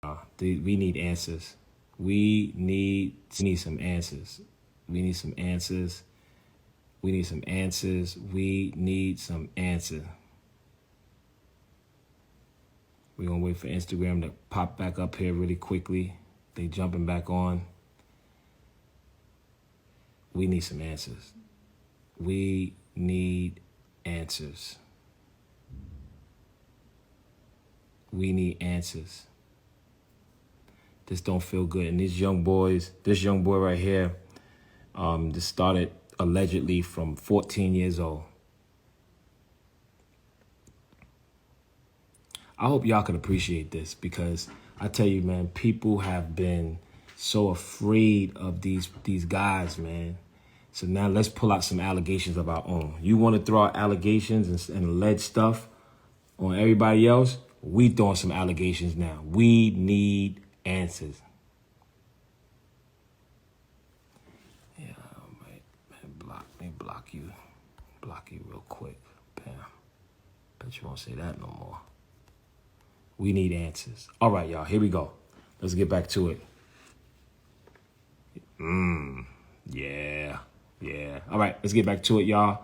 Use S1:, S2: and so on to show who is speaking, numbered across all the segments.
S1: We need answers. We need some answers. We need some answers. We need some answers. We need some answers. We're going to wait for Instagram to pop back up here really quickly. They jumping back on. We need some answers. We need answers. We need answers. This don't feel good. And these young boys, this young boy right here, this started allegedly from 14 years old. I hope y'all can appreciate this, because I tell you, man, people have been so afraid of these guys, man. So now let's pull out some allegations of our own. You want to throw out allegations and allege stuff on everybody else? We throwing some allegations now. We need answers. Yeah, let me block you. Block you real quick. Bam. Bet you won't say that no more. We need answers. All right, y'all, here we go. Let's get back to it. Yeah. All right, let's get back to it, y'all.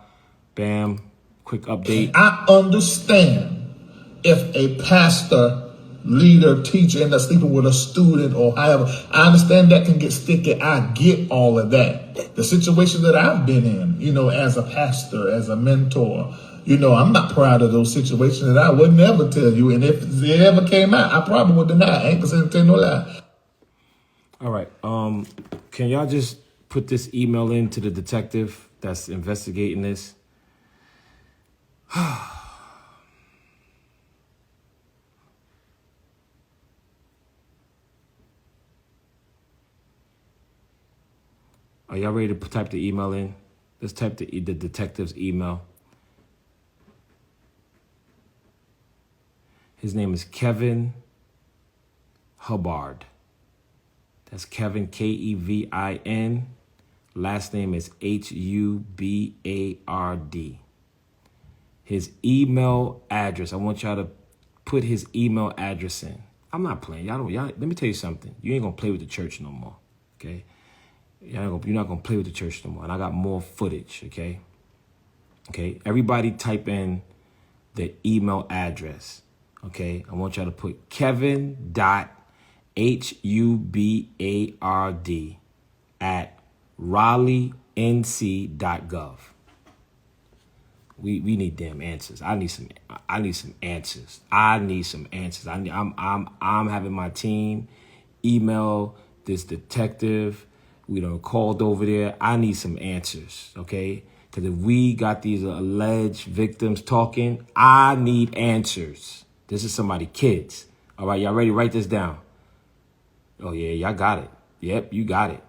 S1: Bam. Quick update.
S2: I understand if a pastor, leader, teacher ends up sleeping with a student or however. I understand that can get sticky. I get all of that. The situation that I've been in, as a pastor, as a mentor, I'm not proud of those situations, and I would never tell you. And if it ever came out, I probably would deny. I ain't gonna tell no lie.
S1: All right. Can y'all just put this email in to the detective that's investigating this? Are y'all ready to type the email in? Let's type the detective's email. His name is Kevin Hubbard. That's Kevin, Kevin. Last name is Hubbard. His email address. I want y'all to put his email address in. I'm not playing. Y'all, let me tell you something. You ain't gonna play with the church no more. Okay? You're not gonna play with the church no more. And I got more footage. Okay? Okay. Everybody type in the email address. Okay, I want y'all to put kevin.hubbard@raleighNC.gov. We need damn answers. I need some answers. I'm having my team email this detective. We done called over there. I need some answers, okay? Because if we got these alleged victims talking, I need answers. This is somebody, kids. All right, y'all ready? Write this down. Oh, yeah, y'all got it. Yep, you got it.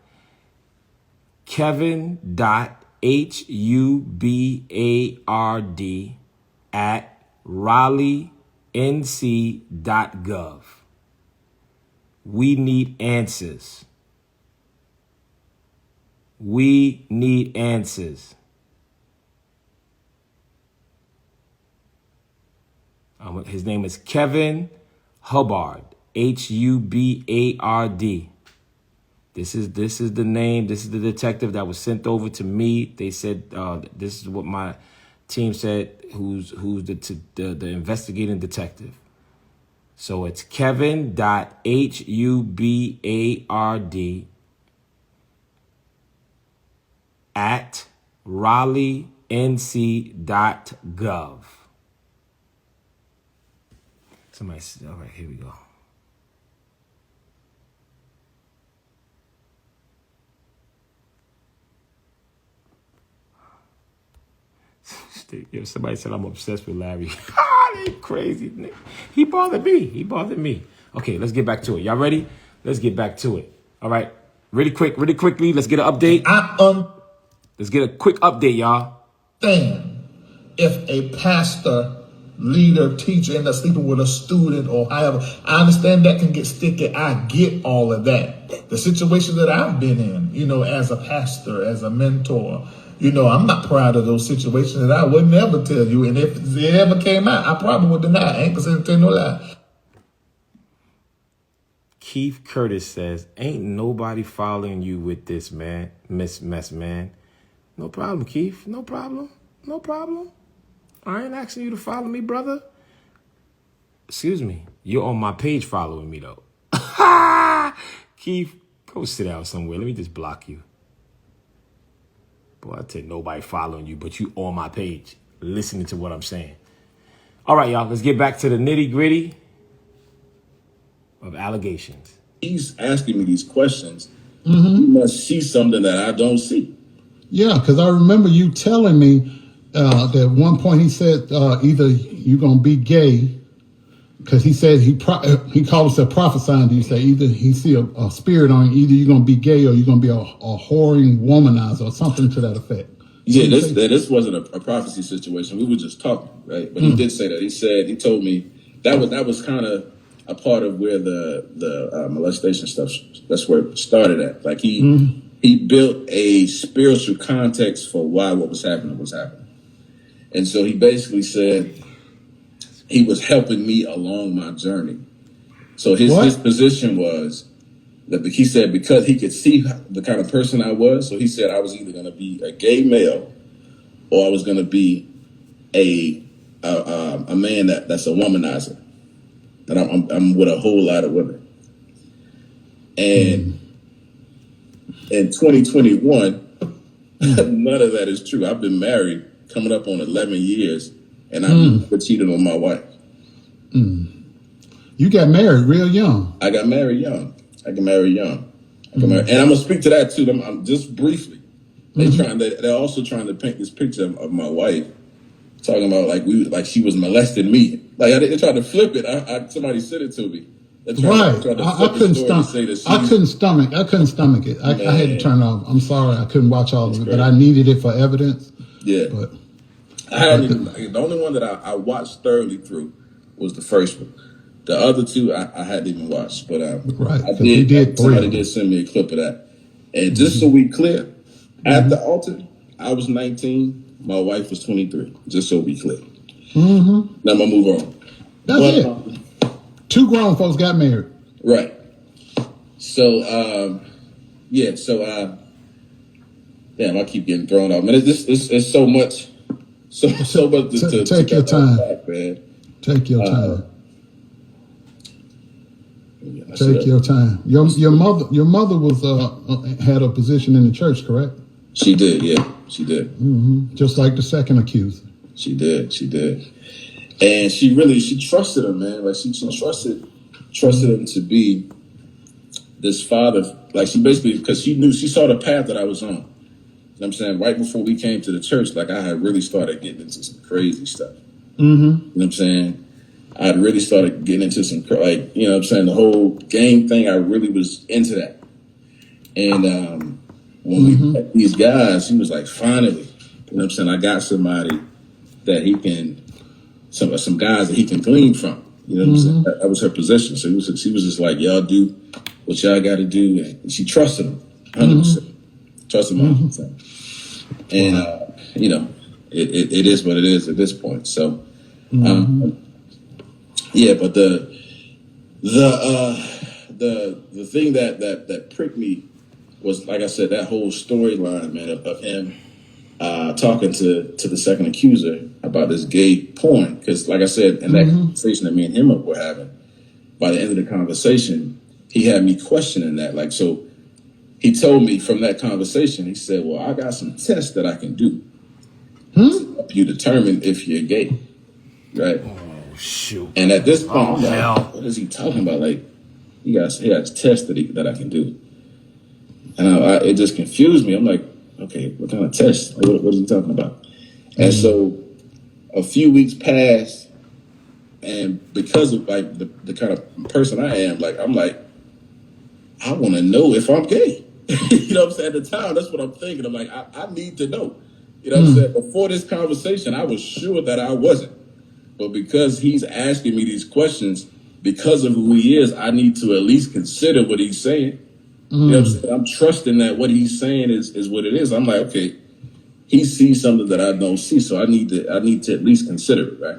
S1: Kevin.Hubbard@raleighNC.gov. We need answers. We need answers. His name is Kevin Hubbard, Hubbard. This is the name. This is the detective that was sent over to me. They said this is what my team said. Who's the investigating detective? So it's Kevin.Hubbard@raleighNC.gov. Somebody said, all right, here we go. Somebody said I'm obsessed with Larry. They crazy. He bothered me. Okay, let's get back to it. Y'all ready? Let's get back to it. All right. Really quickly, let's get an update. Let's get a quick update, y'all.
S2: If a pastor, leader, teacher ends up sleeping with a student or however, I understand that can get sticky. I get all of that. The situation that I've been in, as a pastor, as a mentor, I'm not proud of those situations, and I would never tell you. And if it ever came out, I probably would deny. I ain't gonna tell no lie.
S1: Keith Curtis says, ain't nobody following you with this, man, Miss Mess Man. No problem, Keith. No problem. No problem. I ain't asking you to follow me, brother. Excuse me. You're on my page following me, though. Keith, go sit down somewhere. Let me just block you. Boy, I tell you, nobody following you, but you on my page, listening to what I'm saying. All right, y'all, let's get back to the nitty gritty of allegations.
S3: He's asking me these questions. He must see something that I don't see.
S4: Yeah, because I remember you telling me that at one point he said either you're going to be gay, because he said he called himself prophesying to you. Say either he see a spirit on you, either you're going to be gay or you're going to be a whoring womanizer or something to that effect.
S3: Yeah, this wasn't a prophecy situation. We were just talking, right? But he did say that. He told me that was kind of a part of where the molestation stuff, that's where it started at. Like he built a spiritual context for why what was happening was happening. And so he basically said he was helping me along my journey. So his position was that he said because he could see the kind of person I was, so he said I was either going to be a gay male or I was going to be a man that's a womanizer. That I'm with a whole lot of women. And in 2021, none of that is true. I've been married coming up on 11 years, and I never cheated on my wife.
S4: You got married real young.
S3: I got married young. And I'm gonna speak to that too. I'm just briefly. They're also trying to paint this picture of my wife, talking about like she was molesting me. Like they tried to flip it. Somebody said it to me.
S4: Right. I couldn't stomach. I couldn't stomach it. I had to turn it off. I'm sorry. I couldn't watch all of it, but I needed it for evidence.
S3: Yeah.
S4: But
S3: the only one that I watched thoroughly through was the first one. The other two I hadn't even watched, but
S4: right.
S3: Somebody did send me a clip of that. And just so we clear, at the altar, I was 19, my wife was 23. Just so we clear. Now I'm gonna move on.
S4: That's it. Two grown folks got married.
S3: Right. So damn, I keep getting thrown off. Man, it's so much to
S4: take your time.
S3: Back, man.
S4: Take your time. Take your time. Your mother was had a position in the church, correct?
S3: She did, yeah. She did.
S4: Just like the second accuser.
S3: She did. And she trusted him, man. Like she trusted him to be this father. Like she basically, because she saw the path that I was on. You know what I'm saying? Right before we came to the church, like I had really started getting into some crazy stuff. You know what I'm saying? I had really started getting into some, like, you know what I'm saying? The whole game thing, I really was into that. And when we met these guys, he was like, finally, you know what I'm saying? I got somebody that he can, some guys that he can glean from. You know what I'm saying? That was her position. So she was just like, y'all do what y'all got to do. And she trusted him, 100%. Trusted him 100%. And, you know, it is what it is at this point. So, yeah, but the thing that pricked me was, like I said, that whole storyline, man, of him talking to the second accuser about this gay porn. Because, like I said, in that conversation that me and him were having, by the end of the conversation, he had me questioning that. Like, so he told me from that conversation, he said, well, I got some tests that I can do to help you determine if you're gay, right?
S1: Shoot.
S3: And at this point, I'm like, what is he talking about? Like, he got tests that I can do. And it just confused me. I'm like, okay, what kind of test? Like, what is he talking about? And so a few weeks passed, and because of like the kind of person I am, like, I'm like, I want to know if I'm gay. You know what I'm saying? At the time, that's what I'm thinking. I'm like, I need to know. You know what I'm saying? Before this conversation, I was sure that I wasn't. But because he's asking me these questions, because of who he is, I need to at least consider what he's saying. You know what I'm saying? I'm trusting that what he's saying is what it is. I'm like, okay, he sees something that I don't see, so I need to at least consider it, right?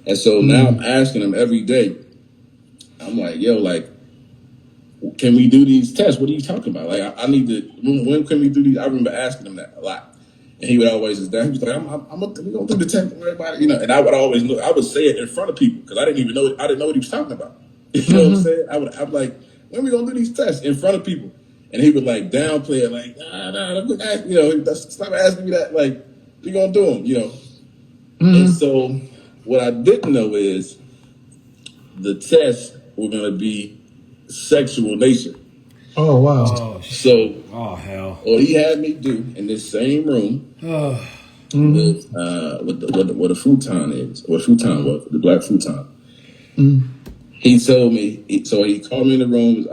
S3: And so now I'm asking him every day. I'm like, yo, like, can we do these tests? What are you talking about? Like, I need to, when can we do these? I remember asking him that a lot. And he would always just, he was like, we're going to do the test, don't worry about it. You know, and I would always look, I would say it in front of people because I didn't know what he was talking about. You know what I'm saying? I'm like, when are we going to do these tests in front of people? And he would like downplay it, like, you know, stop asking me that. Like, we going to do them, you know. And so what I didn't know is the tests were going to be sexual nature.
S4: Oh, wow.
S1: Oh,
S3: So,
S1: oh hell.
S3: what he had me do in this same room with what a futon is, what a futon was, the black futon. He told me, so he called me in the room.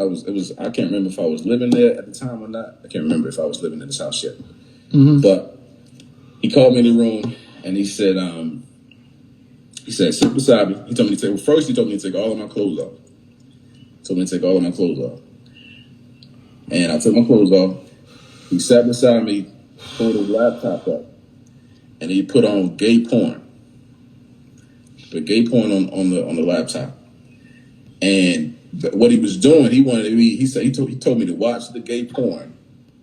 S3: I can't remember if I was living there at the time or not. I can't remember if I was living in this house yet. But he called me in the room and he said, sit beside me. He told me to take all of my clothes off. And I took my clothes off. He sat beside me, pulled his laptop up, and he put on gay porn. Put gay porn on the laptop. And what he was doing, he told me to watch the gay porn,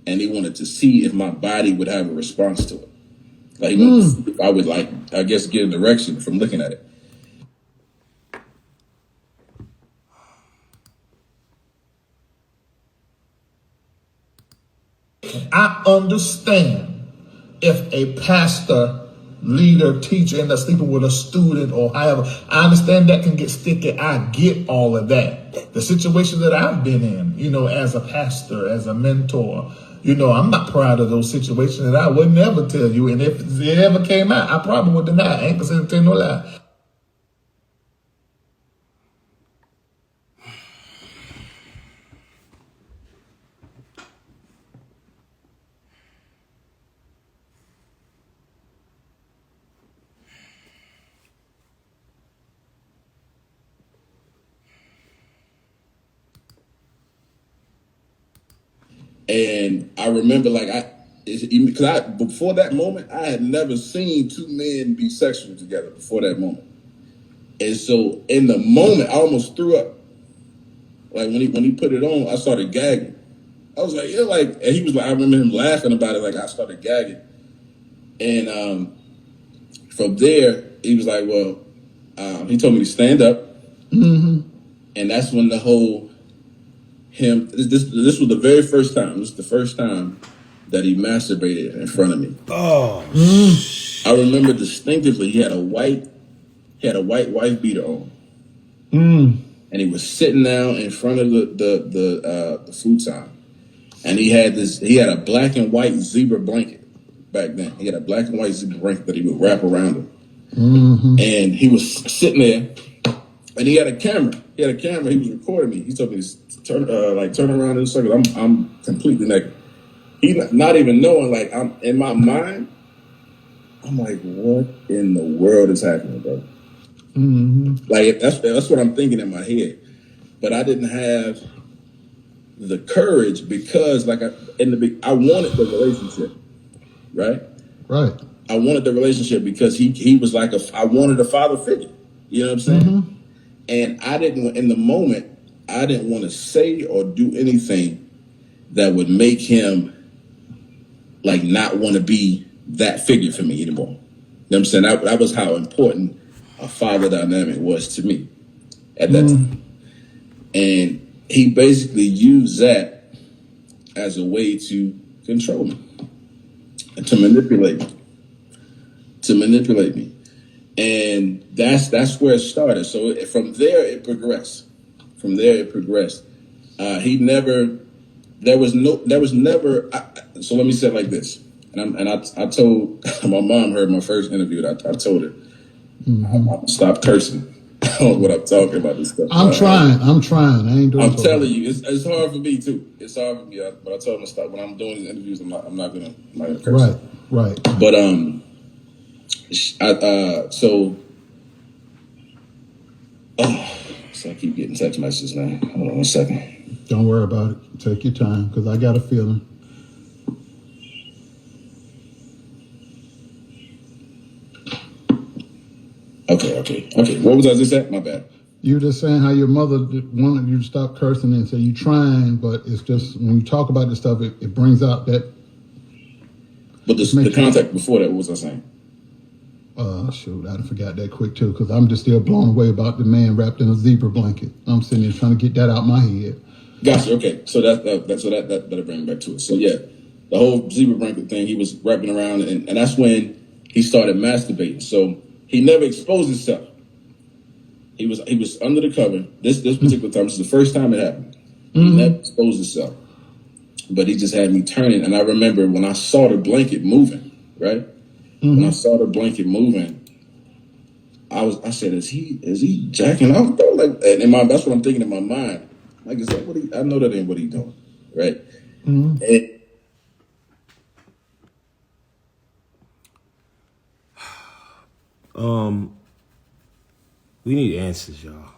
S3: and he wanted to see if my body would have a response to it. Like he wanted to see if I would, like, I guess, get an erection from looking at it.
S2: I understand if a pastor, leader, teacher ends up sleeping with a student or however. I understand that can get sticky. I get all of that. The situation that I've been in, you know, as a pastor, as a mentor, you know, I'm not proud of those situations, and I would never tell you. And if it ever came out, I probably would deny it. I ain't gonna tell no lie.
S3: And I remember, like, because before that moment, I had never seen two men be sexual together before that moment. And so in the moment, I almost threw up. Like when he put it on, I started gagging. I was like, yeah, like, and he was like, I remember him laughing about it. Like, I started gagging. And from there, he was like, well, he told me to stand up. And that's when the whole this was the very first time. This was the first time that he masturbated in front of me.
S1: Oh,
S3: I remember distinctively he had a white wife beater on. And he was sitting down in front of the futon. And he had a black and white zebra blanket back then. He had a black and white zebra blanket that he would wrap around him. And he was sitting there, and he had a camera. He was recording me. He told me to turn around in a circle. I'm completely naked. He not even knowing, like, I'm in my mind. I'm like, what in the world is happening, bro? Like, that's what I'm thinking in my head. But I didn't have the courage because, like, I wanted the relationship, right?
S4: Right.
S3: I wanted the relationship because he was like I wanted a father figure. You know what I'm saying? And in the moment, I didn't want to say or do anything that would make him, like, not want to be that figure for me anymore. You know what I'm saying? That was how important a father dynamic was to me at that time. And he basically used that as a way to control me and to manipulate me. And that's where it started. So from there it progressed. There was never. So let me say it like this. And I told my mom heard my first interview. I told her, I'm stop cursing on what I'm talking about this stuff.
S4: I'm trying. I ain't doing.
S3: I'm telling you, it's hard for me too. It's hard for me. But I told him to stop. When I'm doing these interviews, I'm not gonna curse.
S4: Right.
S3: But so I keep getting text messages now. Hold on 1 second.
S4: Don't worry about it. Take your time, because I got a feeling.
S3: Okay. What was I just at? My bad.
S4: You just saying how your mother wanted you to stop cursing and say you trying, but it's just when you talk about this stuff, it brings out that.
S3: But the contact before that, what was I saying?
S4: Shoot, I forgot that quick too, because I'm just still blown away about the man wrapped in a zebra blanket. I'm sitting here trying to get that out my head.
S3: Gotcha. Okay, so that better bring back to it. So yeah, the whole zebra blanket thing, he was wrapping around, and that's when he started masturbating. So he never exposed himself. He was under the cover. This particular time, this is the first time it happened. He never exposed himself, but he just had me turning. And I remember when I saw the blanket moving, right? When I saw the blanket moving, I said, is he jacking off, bro? Like, and that's what I'm thinking in my mind. Like, is that what I know that ain't what he doing, right? And
S1: we need answers, y'all.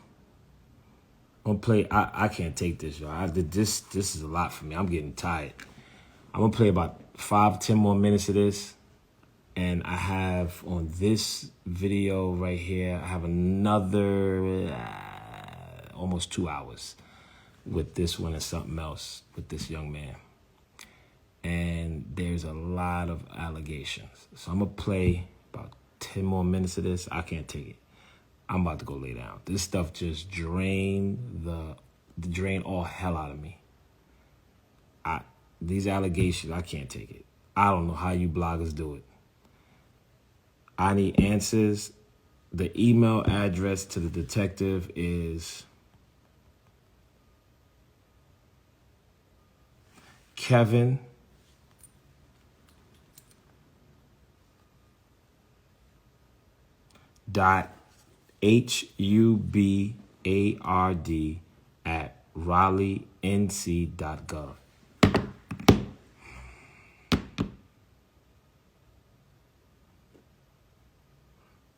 S1: I'm gonna play. I can't take this, y'all. This is a lot for me. I'm getting tired. I'm gonna play about 5-10 more minutes of this, and I have on this video right here. I have another almost 2 hours with this one and something else with this young man. And there's a lot of allegations. So I'm gonna play about 10 more minutes of this. I can't take it. I'm about to go lay down. This stuff just drained all hell out of me. These allegations, I can't take it. I don't know how you bloggers do it. I need answers. The email address to the detective is Kevin HUBARD@raleighnc.gov.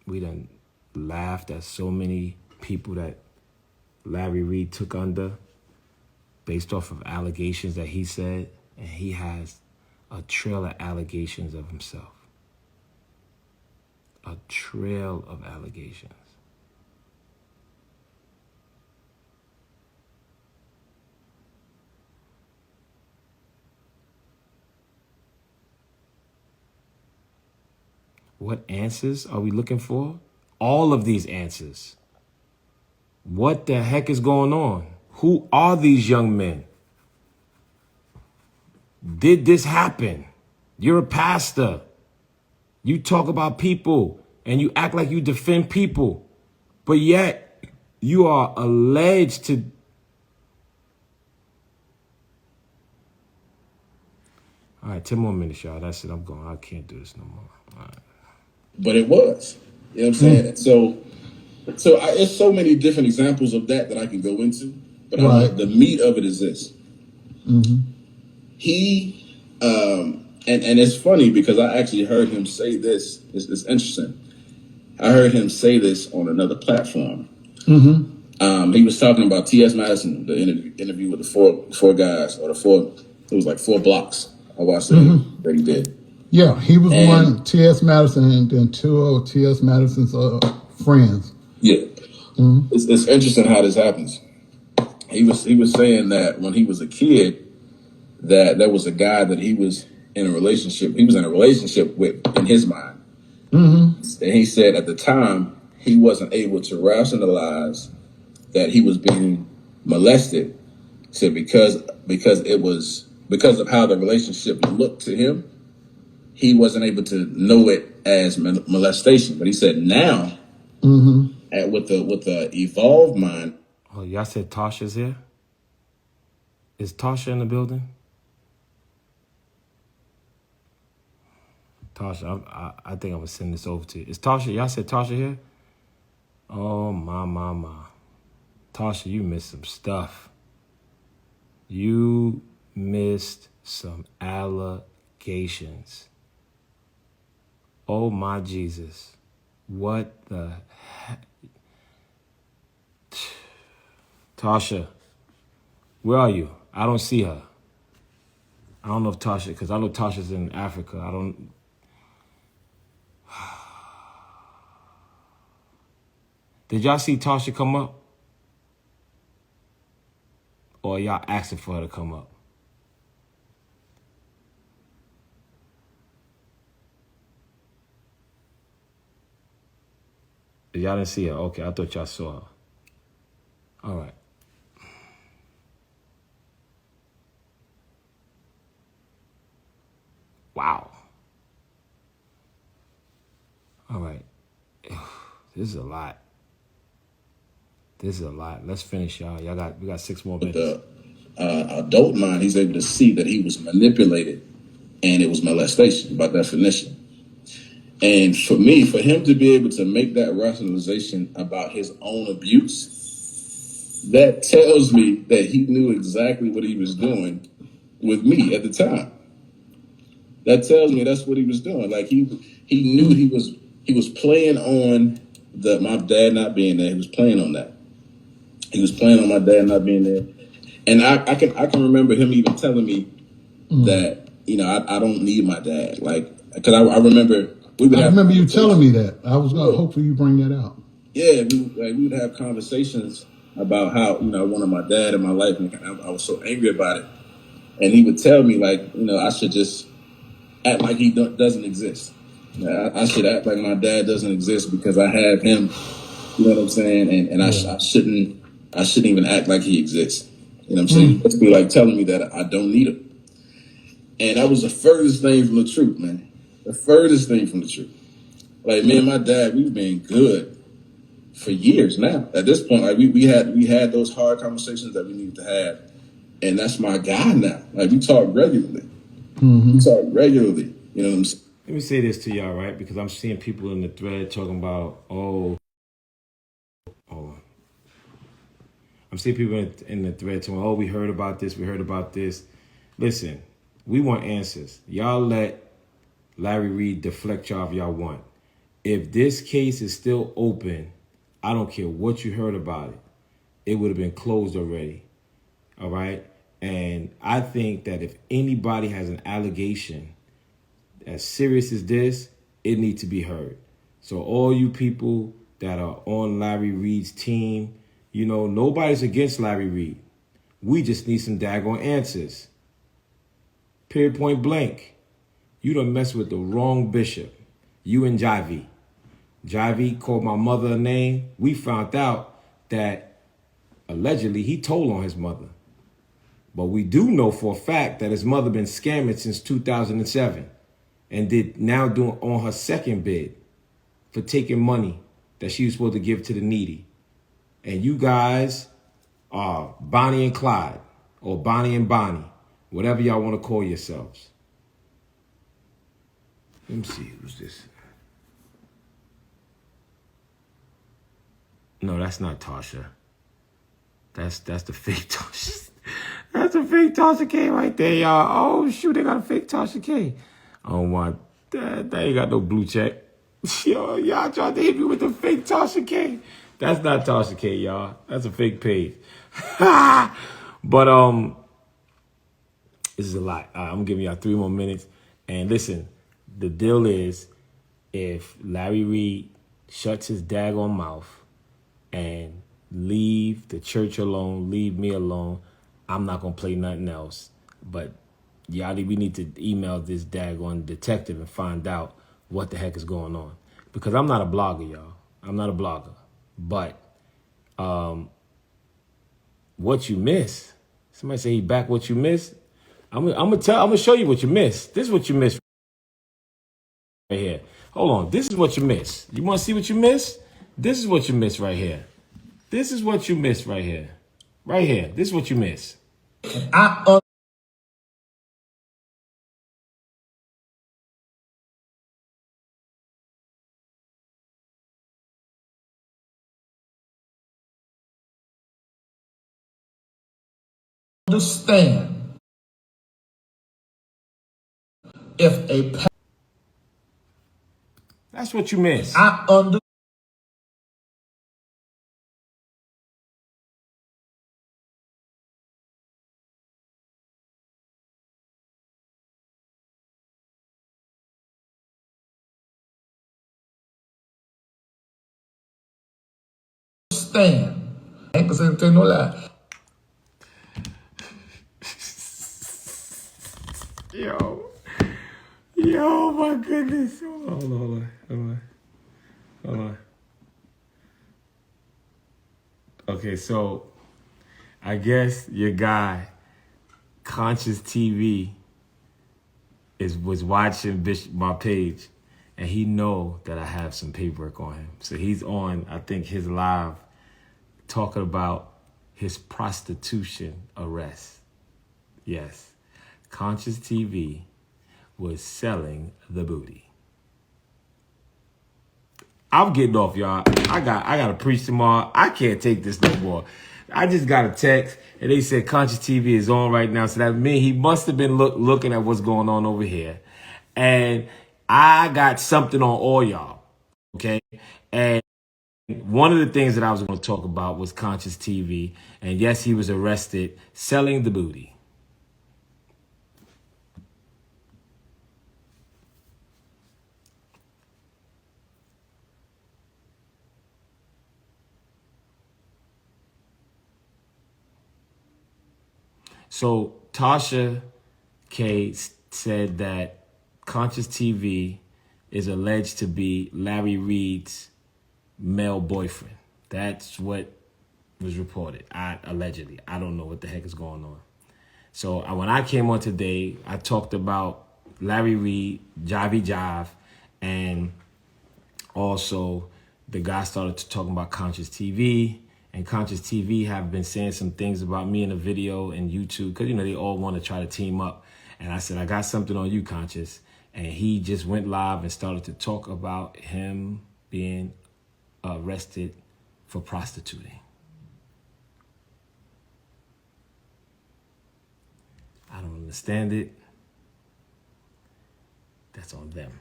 S1: We done laughed at so many people that Larry Reed took under based off of allegations that he said, and he has a trail of allegations of himself. A trail of allegations. What answers are we looking for? All of these answers. What the heck is going on? Who are these young men? Did this happen? You're a pastor. You talk about people and you act like you defend people, but yet you are alleged to. All right, 10 more minutes, y'all. That's it. I'm going. I can't do this no more. All right.
S3: but it was, you know what I'm saying? So it's so many different examples of that I can go into, but the meat of it is this. He, and it's funny because I actually heard him say this. It's interesting. I heard him say this on another platform. He was talking about T.S. Madison, the interview with the four guys, or it was like 4 blocks. I watched it that he did.
S4: Yeah, he was one, T.S. Madison, and then 2 of T.S. Madison's friends.
S3: Yeah. It's interesting how this happens. He was saying that when he was a kid, that there was a guy that he was in a relationship with in his mind. And he said at the time he wasn't able to rationalize that he was being molested. He said because of how the relationship looked to him, he wasn't able to know it as molestation. But he said now, with the evolved mind.
S1: Oh, y'all said Tasha's here? Is Tasha in the building? Tasha, I think I'm going to send this over to you. Is Tasha, y'all said Tasha here? Oh, my. Tasha, you missed some stuff. You missed some allegations. Oh, my Jesus. What the heck? Tasha, where are you? I don't see her. I don't know if Tasha, because I know Tasha's in Africa. I don't. Did y'all see Tasha come up? or y'all asking for her to come up? Y'all didn't see her? Okay, I thought y'all saw her. All right. Wow. All right. This is a lot. This is a lot. Let's finish, y'all. We got 6 more minutes.
S3: The adult mind, he's able to see that he was manipulated and it was molestation by definition. And for me, for him to be able to make that rationalization about his own abuse, that tells me that he knew exactly what he was doing with me at the time. That tells me that's what he was doing. Like he knew he was playing on my dad not being there. He was playing on that. He was playing on my dad not being there. And I can remember him even telling me that, I don't need my dad. Like, because I remember
S4: I remember you telling me that. I was going to hopefully you bring that out.
S3: Yeah, we would have conversations about how, I wanted my dad in my life, and I was so angry about it. And he would tell me, like, I should just act like he doesn't exist. I should act like my dad doesn't exist because I have him. You know what I'm saying? And I shouldn't even act like he exists. You know what I'm saying? Basically, like telling me that I don't need him. And that was the furthest thing from the truth, man. The furthest thing from the truth. Like, me and my dad, we've been good for years now. At this point, like we had those hard conversations that we needed to have, and that's my guy now. Like, we talk regularly. We talk regularly. You know what I'm saying?
S1: Let me say this to y'all, right? Because I'm seeing people in the thread talking about, I'm seeing people in the thread talking, we heard about this, we heard about this. Listen, we want answers. Y'all let Larry Reed deflect y'all if y'all want. If this case is still open, I don't care what you heard about it. It would have been closed already. All right? And I think that if anybody has an allegation as serious as this, it needs to be heard. So all you people that are on Larry Reed's team, nobody's against Larry Reed. We just need some daggone answers. Period, point blank. You done messed with the wrong bishop. You and Jivey. Jivey called my mother a name. We found out that allegedly he told on his mother. But we do know for a fact that his mother been scamming since 2007 and now doing on her second bid for taking money that she was supposed to give to the needy. And you guys are Bonnie and Clyde, or Bonnie and Bonnie, whatever y'all want to call yourselves. Let me see, who's this? No, that's not Tasha. That's the fake Tasha. That's a fake Tasha K right there, y'all. Oh, shoot, they got a fake Tasha K. Oh, my. They ain't got no blue check. Yo, y'all tried to hit me with the fake Tasha K. That's not Tasha K, y'all. That's a fake page. But, this is a lot. I'm giving y'all 3 more minutes. And listen, the deal is, if Larry Reed shuts his daggone mouth and leave the church alone, leave me alone, I'm not going to play nothing else. But y'all, we need to email this daggone detective and find out what the heck is going on. Because I'm not a blogger, y'all. I'm not a blogger. But what you miss, somebody say he back what you missed. I'm gonna show you what you missed. This is what you missed right here. Hold on. This is what you missed. You want to see what you missed? This is what you missed right here. This is what you missed right here. Right here. This is what you missed.
S2: I understand if a
S1: That's what you missed.
S2: I understand. 100% no lie.
S1: Yo. Yo, my goodness. Hold on. Okay, so I guess your guy, Conscious TV, was watching my page, and he know that I have some paperwork on him. So he's on, I think, his live talking about his prostitution arrest. Yes, Conscious TV was selling the booty. I'm getting off, y'all. I gotta preach tomorrow. I can't take this no more. I just got a text and they said Conscious TV is on right now. So that means he must have been looking at what's going on over here. And I got something on all y'all. Okay. And one of the things that I was going to talk about was Conscious TV. And yes, he was arrested selling the booty. So Tasha K said that Conscious TV is alleged to be Larry Reid's male boyfriend. That's what was reported. Allegedly. I don't know what the heck is going on. So when I came on today, I talked about Larry Reid, Jivey Jive, and also the guy started talking about Conscious TV. And Conscious TV have been saying some things about me in a video and YouTube because, they all want to try to team up. And I said, I got something on you, Conscious. And he just went live and started to talk about him being arrested for prostituting. I don't understand it. That's on them.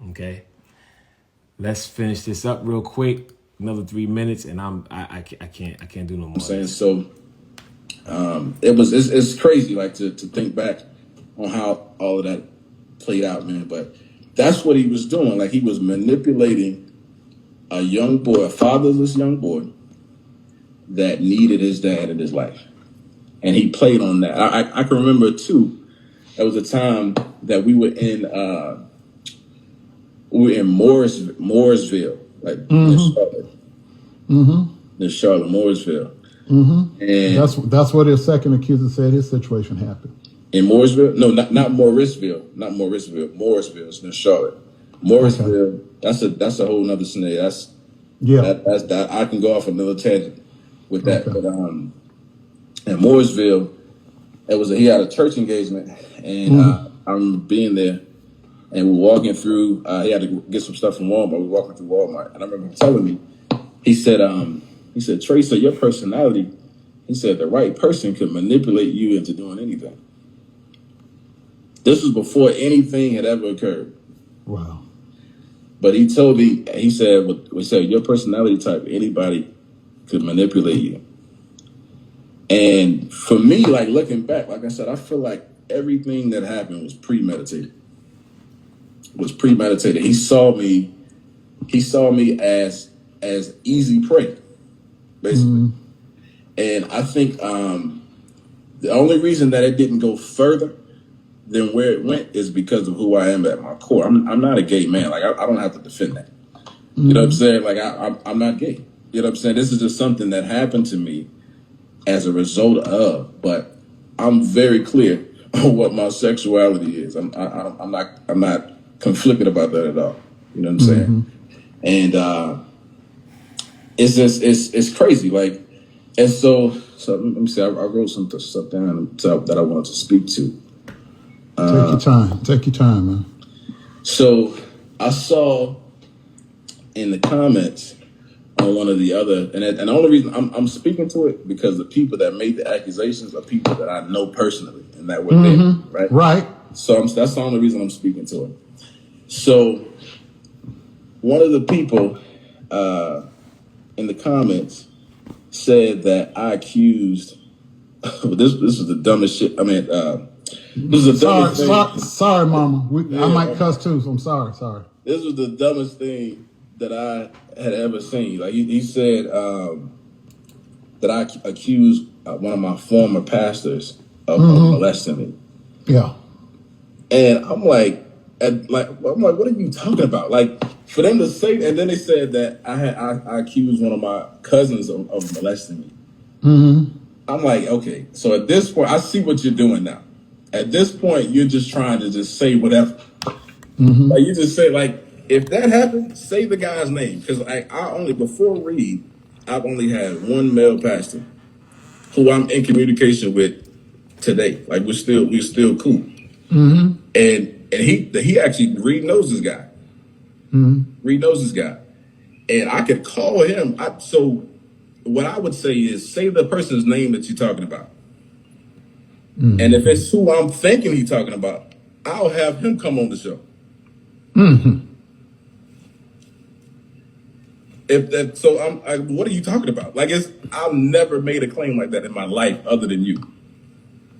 S1: Okay? Let's finish this up real quick. Another 3 minutes, and I can't do no more.
S3: I'm saying so. It's crazy, like to think back on how all of that played out, man. But that's what he was doing. Like he was manipulating a young boy, a fatherless young boy, that needed his dad in his life, and he played on that. I can remember too. There was a time that we were in Mooresville, like in Charlotte. In Charlotte, Mooresville.
S4: And that's where the second accuser said his situation happened.
S3: In Mooresville? No, not Morrisville. Not Morrisville. Mooresville. It's in Charlotte. Mooresville, okay. That's a whole nother scenario. That's I can go off another tangent with that. Okay. But in Mooresville, he had a church engagement, and I remember being there, and we were walking through. He had to get some stuff from Walmart. We were walking through Walmart, and I remember him telling me, he said, Tracer, your personality, he said, the right person could manipulate you into doing anything. This was before anything had ever occurred.
S4: Wow.
S3: But he told me, he said, your personality type, anybody could manipulate you. And for me, like looking back, like I said, I feel like everything that happened was premeditated. He saw me as easy prey, basically. And I think the only reason that it didn't go further than where it went is because of who I am at my core. I'm not a gay man. Like I don't have to defend that. You know what I'm saying? Like I'm not gay. You know what I'm saying? This is just something that happened to me as a result of. But I'm very clear on what my sexuality is. I'm not conflicted about that at all. You know what I'm saying? And it's just it's crazy. Like, and so let me see. I wrote some stuff down that I wanted to speak to. Take your time, man. So I saw in the comments on one of the other, and the only reason I'm speaking to it because the people that made the accusations are people that I know personally and that were there, right?
S4: Right.
S3: So that's the only reason I'm speaking to it. So one of the people in the comments said that I accused. This was the dumbest shit. I mean, this is the dumbest thing.
S4: Sorry, Mama. I might cuss too. So I'm sorry.
S3: This was the dumbest thing that I had ever seen. Like he said that I accused one of my former pastors of molesting me.
S4: Yeah.
S3: And I'm like, what are you talking about? Like, for them to say, and then they said that I accused one of my cousins of molesting me.
S4: Mm-hmm.
S3: I'm like, okay, so at this point, I see what you're doing now. At this point, you're just trying to just say whatever.
S4: Mm-hmm.
S3: Like, you just say, like, if that happened, say the guy's name. Because I only, before Reed, I've only had one male pastor who I'm in communication with today. Like, we're still cool.
S4: Mm-hmm.
S3: And he actually, Reed knows this guy.
S4: Mm-hmm.
S3: Reed knows this guy. And I could call him. So what I would say is, say the person's name that you're talking about.
S4: Mm-hmm.
S3: And if it's who I'm thinking he's talking about, I'll have him come on the show.
S4: Mm-hmm.
S3: So what are you talking about? Like, I've never made a claim like that in my life other than you.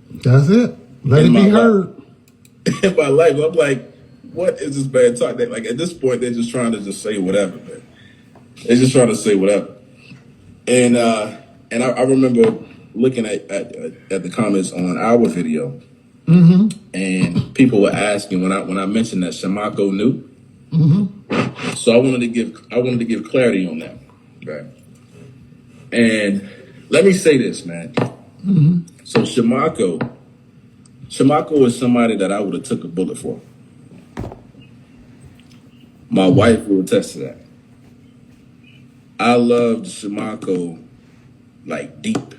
S4: That's it. Let
S3: In
S4: it
S3: my
S4: be
S3: life.
S4: heard.
S3: In my life, I'm like, what is this bad talk? That, like, at this point, they're just trying to just say whatever, man. They're just trying to say whatever. And I remember looking at the comments on our video,
S4: Mm-hmm.
S3: and people were asking when I mentioned that Shamako knew.
S4: Mm-hmm.
S3: So I wanted to give clarity on that, right? And let me say this, man.
S4: Mm-hmm.
S3: So Shamako is somebody that I would have took a bullet for. My wife will attest to that. I loved Shamako like deep,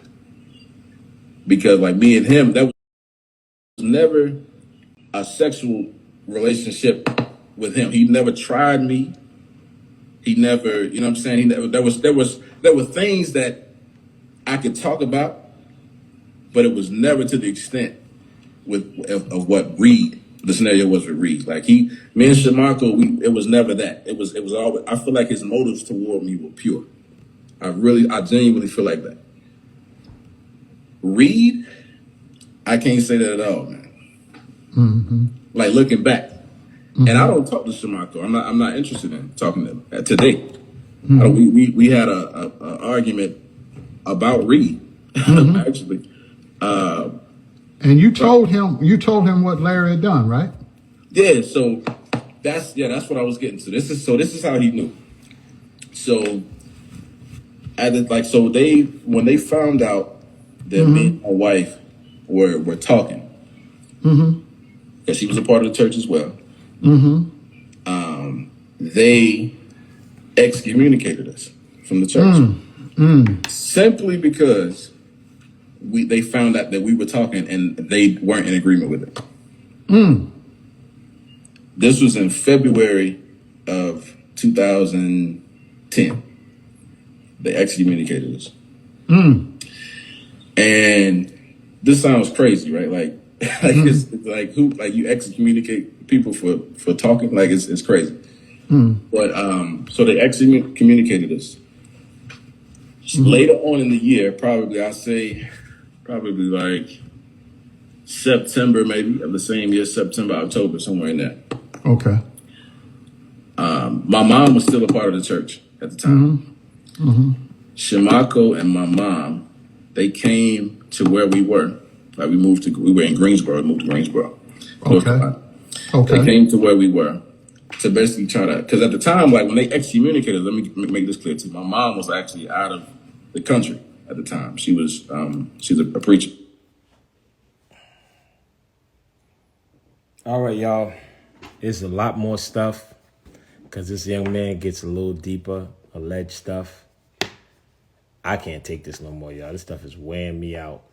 S3: because like me and him, that was never a sexual relationship with him. He never tried me. He never, you know what I'm saying? He never, there were things that I could talk about, but it was never to the extent of what Reed, the scenario was with Reed. Like me and Shamako, it was never that. It was always, I feel like his motives toward me were pure. I genuinely feel like that. Reed, I can't say that at all, man.
S4: Mm-hmm.
S3: Like, looking back.
S4: Mm-hmm.
S3: And I don't talk to Shamako. I'm not interested in talking to him today.
S4: Mm-hmm.
S3: We had a argument about Reed,
S4: Mm-hmm.
S3: actually.
S4: And you told him what Larry had done, right?
S3: Yeah, so that's what I was getting to. This is how he knew. So when they found out that me and my wife were talking,
S4: Mm-hmm.
S3: because she was a part of the church as well,
S4: Mm-hmm.
S3: they excommunicated us from the church. Simply because they found out that we were talking and they weren't in agreement with it. This was in February of 2010. They excommunicated us. And this sounds crazy, right? Like it's like you excommunicate people for talking? Like, it's crazy. But so they excommunicated us. Later on in the year, probably like September, maybe, of the same year, September, October, somewhere in there.
S4: Okay.
S3: My mom was still a part of the church at the time. Shamako and my mom, they came to where we were. Like, we were in Greensboro, moved to Greensboro.
S4: Okay. Okay.
S3: They came to where we were to basically try to, because at the time, like, when they excommunicated, let me make this clear to you. My mom was actually out of the country at the time. She's a preacher.
S1: All right, y'all. It's a lot more stuff because this young man gets a little deeper, alleged stuff. I can't take this no more, y'all. This stuff is wearing me out.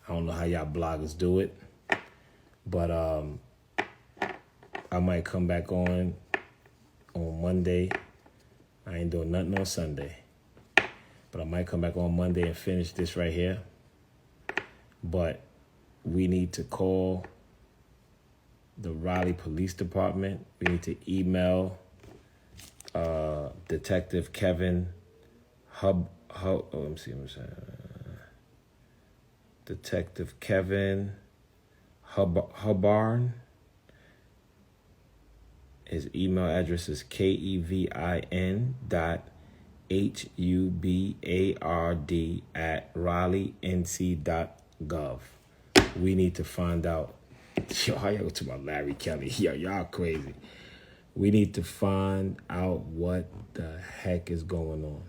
S1: I don't know how y'all bloggers do it, but I might come back on Monday. I ain't doing nothing on Sunday, but I might come back on Monday and finish this right here. But we need to call the Raleigh Police Department. We need to email Detective Kevin Detective Kevin Hubbard. His email address is kevin.hubard@raleighnc.gov. We need to find out Yo, how y'all go to about Larry Kelly? Yo, y'all crazy. We need to find out what the heck is going on.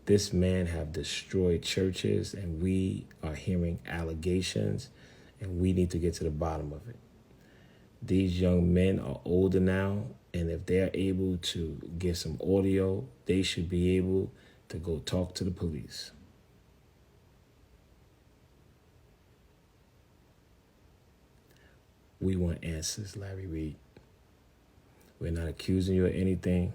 S1: This man have destroyed churches, and we are hearing allegations, and we need to get to the bottom of it. These young men are older now, and if they're able to get some audio, they should be able to go talk to the police. We want answers, Larry Reed. We're not accusing you of anything.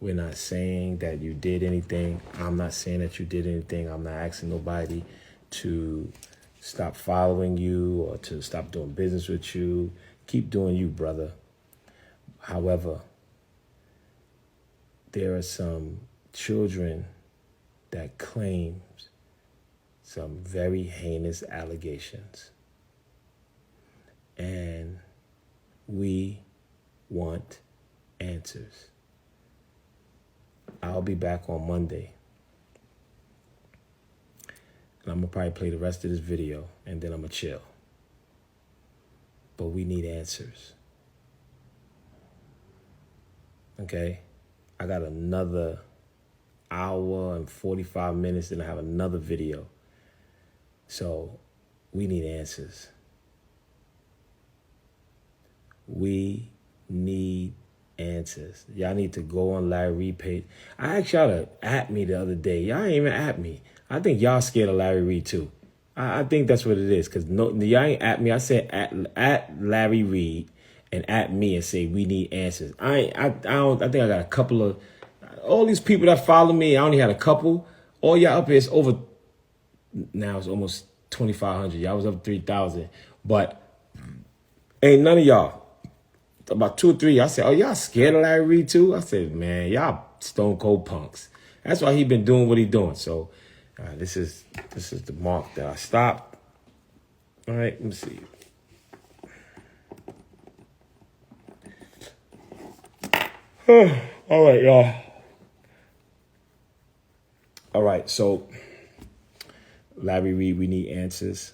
S1: We're not saying that you did anything. I'm not saying that you did anything. I'm not asking nobody to stop following you or to stop doing business with you. Keep doing you, brother. However, there are some children that claim some very heinous allegations. And we want answers. I'll be back on Monday. And I'm going to probably play the rest of this video, and then I'm going to chill. But we need answers. Okay? I got another hour and 45 minutes, and I have another video. So we need answers. We need answers. Y'all need to go on Larry Reed page. I asked y'all to at me the other day. Y'all ain't even at me. I think y'all scared of Larry Reed too. I think that's what it is. Because no, y'all ain't at me. I said at Larry Reed and at me and say we need answers. I think I got a couple of all these people that follow me. I only had a couple. All y'all up here is over. Now it's almost 2,500. Y'all was up 3,000. But ain't none of y'all. About 2 or 3, I said, oh, y'all scared of Larry Reed too? I said, man, y'all stone cold punks. That's why he been doing what he doing. So this is the mark that I stopped. All right, let me see. All right, y'all. All right, so Larry Reed, we need answers.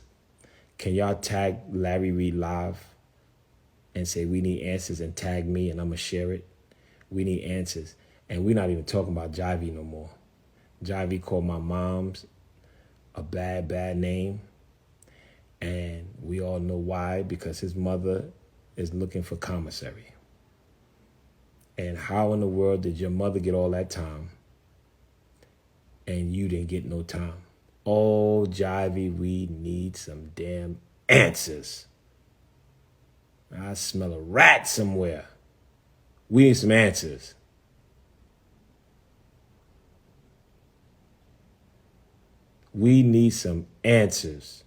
S1: Can y'all tag Larry Reed live and say we need answers and tag me and I'm going to share it? We need answers. And we're not even talking about Jivey no more. Jivey called my mom's a bad name. And we all know why, because his mother is looking for commissary. And how in the world did your mother get all that time and you didn't get no time? Oh, Jivey, we need some damn answers. I smell a rat somewhere. We need some answers. We need some answers.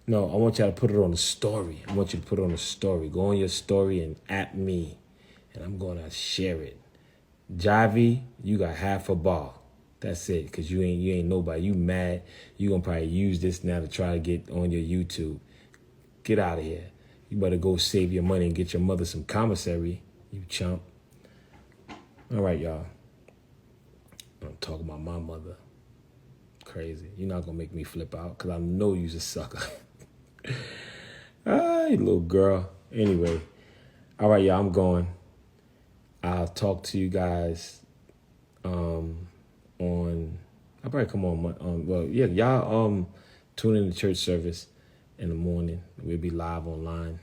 S1: No, I want y'all to put it on a story. I want you to put it on a story. Go on your story and at me, and I'm going to share it. Jivey, you got half a bar. That's it, because you ain't nobody. You mad. You going to probably use this now to try to get on your YouTube. Get out of here. You better go save your money and get your mother some commissary, you chump. All right, y'all. I'm talking about my mother. Crazy. You're not going to make me flip out, because I know you's a sucker. You little girl. Anyway. All right, y'all, I'm going. I'll talk to you guys on, I'll probably come on, well, yeah, y'all tune in to church service in the morning. We'll be live online.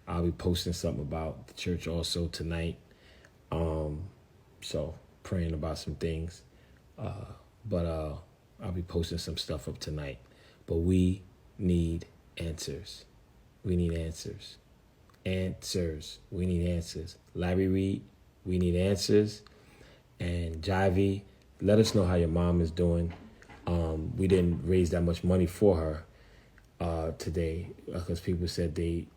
S1: I'll be posting something about the church also tonight. So praying about some things. But I'll be posting some stuff up tonight. But we need answers. We need answers. Answers. We need answers. Larry Reed, we need answers. And Jivey, let us know how your mom is doing. We didn't raise that much money for her today because people said it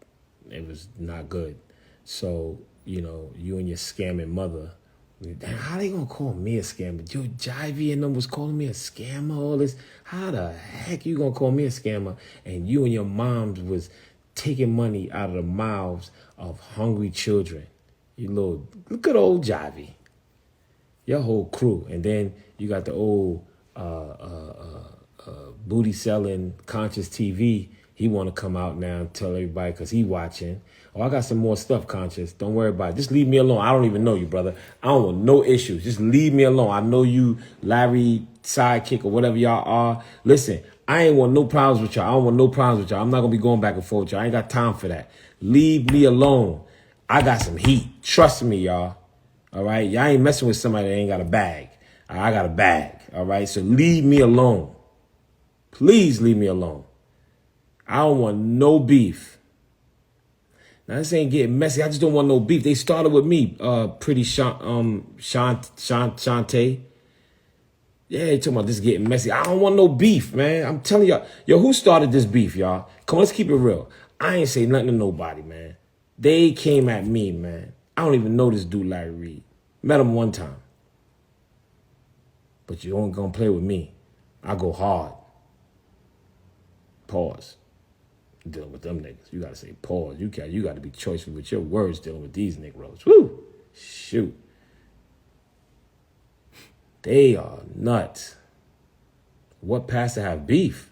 S1: was not good. So, you know, you and your scamming mother, how they gonna call me a scammer? Yo, Jivey and them was calling me a scammer, all this. How the heck you gonna call me a scammer? And you and your moms was taking money out of the mouths of hungry children. You little, look at old Jivey. Your whole crew. And then you got the old booty selling Conscious TV. He want to come out now and tell everybody because he watching. Oh, I got some more stuff, Conscious. Don't worry about it. Just leave me alone. I don't even know you, brother. I don't want no issues. Just leave me alone. I know you, Larry, sidekick, or whatever y'all are. Listen, I ain't want no problems with y'all. I don't want no problems with y'all. I'm not going to be going back and forth with y'all. I ain't got time for that. Leave me alone. I got some heat. Trust me, y'all. All right? Y'all ain't messing with somebody that ain't got a bag. I got a bag. All right? So leave me alone. Please leave me alone. I don't want no beef. Now, this ain't getting messy. I just don't want no beef. They started with me, pretty Shantae. Yeah, they talking about this getting messy. I don't want no beef, man. I'm telling y'all. Yo, who started this beef, y'all? Come on, let's keep it real. I ain't say nothing to nobody, man. They came at me, man. I don't even know this dude, Larry Reed. Met him one time. But you ain't gonna play with me. I go hard. Pause. Dealing with them niggas. You gotta say pause. You gotta be choiceful with your words dealing with these niggas. Woo! Shoot. They are nuts. What pastor have beef?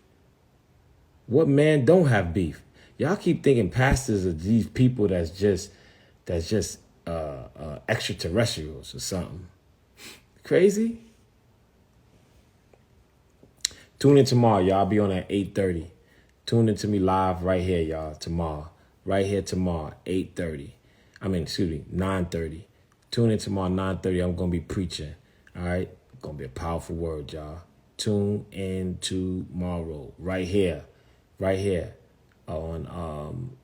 S1: What man don't have beef? Y'all keep thinking pastors are these people that's just extraterrestrials or something. Crazy? Tune in tomorrow, y'all. I'll be on at 8:30. Tune in to me live right here, y'all, tomorrow. Right here tomorrow, 8:30. 9:30. Tune in tomorrow, 9:30. I'm going to be preaching. All right? Going to be a powerful word, y'all. Tune in tomorrow. Right here. Right here. On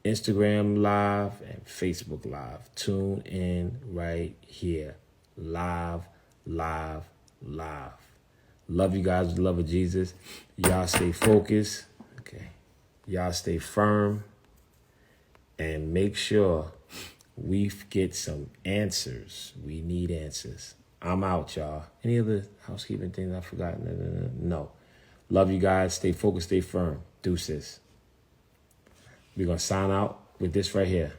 S1: Instagram Live and Facebook Live. Tune in right here. Live. Love you guys with the love of Jesus. Y'all stay focused. Okay. Y'all stay firm. And make sure we get some answers. We need answers. I'm out, y'all. Any other housekeeping things I forgot? No. Love you guys. Stay focused. Stay firm. Deuces. We're going to sign out with this right here.